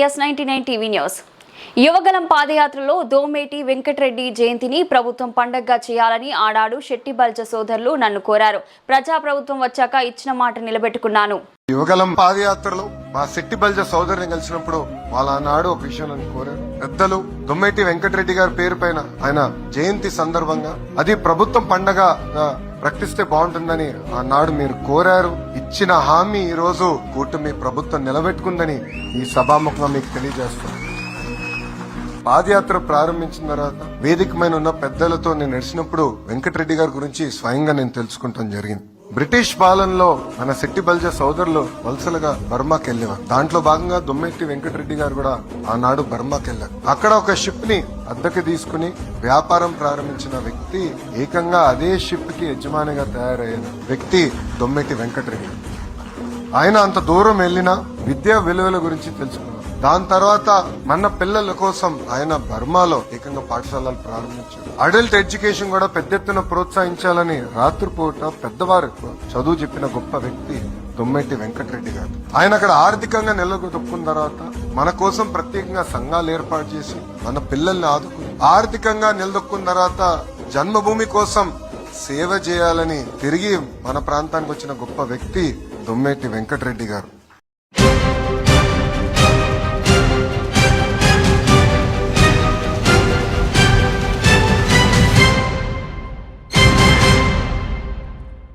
S99 TV news. Yuvagalam పాదయాత్రలో దోమేటి వెంకటరెడ్డి జయంతిని ప్రభుత్వం పండగగా చేయాలని ఆడాడు శెట్టిబల్జ సోదరులు నన్ను కోరారు. ప్రజాప్రభుత్వం వచ్చాక ఇచ్చిన మాట నిలబెట్టుకున్నాను. యువగలం పాదయాత్రలో మా శెట్టిబల్జ సోదరుని కలిసినప్పుడు వాళ్ళ నాడు ఒక విషయం నన్ను కోరారు. పెద్దలు దొమ్మేటి వెంకటరెడ్డి గారి పేరు పైన ఆయన జయంతి సందర్భంగా అది ప్రభుత్వం పండగగా ప్రకటిస్తే బాగుంటుందని ఆనాడు మీరు కోరారు. ఇచ్చిన హామీ ఈ రోజు కూటమి ప్రభుత్వం నిలబెట్టుకుందని ఈ సభాముఖంగా మీకు తెలియజేస్తున్నాను. పాదయాత్ర ప్రారంభించిన తర్వాత వేదికమైన ఉన్న పెద్దలతో నేను నడిచినప్పుడు వెంకటరెడ్డి గారి గురించి స్వయంగా నేను తెలుసుకుంటాం జరిగింది. బ్రిటిష్ పాలనలో మన శెట్టిబల్జ సోదరులు వలసలుగా బర్మాకి వెళ్లేవారు. దాంట్లో భాగంగా దొమ్మేటి వెంకటరెడ్డి గారు కూడా ఆనాడు బర్మాకి వెళ్లారు. అక్కడ ఒక షిప్ ని అద్దెకి తీసుకుని వ్యాపారం ప్రారంభించిన వ్యక్తి, ఏకంగా అదే షిప్ కి యజమానిగా తయారయ్యిన వ్యక్తి దొమ్మేటి వెంకటరెడ్డి. ఆయన అంత దూరం వెళ్లినా విద్యా విలువల గురించి తెలుసుకున్నారు. దాని తర్వాత మన పిల్లల కోసం ఆయన బర్మాలో ఏకంగా పాఠశాలలు ప్రారంభించారు. అడల్ట్ ఎడ్యుకేషన్ కూడా పెద్ద ఎత్తున ప్రోత్సహించాలని రాత్రిపూట పెద్దవారు చదువు చెప్పిన గొప్ప వ్యక్తి దొమ్మేటి వెంకటరెడ్డి గారు. ఆయన అక్కడ ఆర్థికంగా నిలదొక్కున్న తర్వాత మన కోసం ప్రత్యేకంగా సంఘాలు ఏర్పాటు చేసి మన పిల్లల్ని ఆదుకుని ఆర్థికంగా నిలదొక్కున్న తర్వాత జన్మభూమి కోసం సేవ చేయాలని తిరిగి మన ప్రాంతానికి వచ్చిన గొప్ప వ్యక్తి దొమ్మేటి వెంకటరెడ్డి గారు.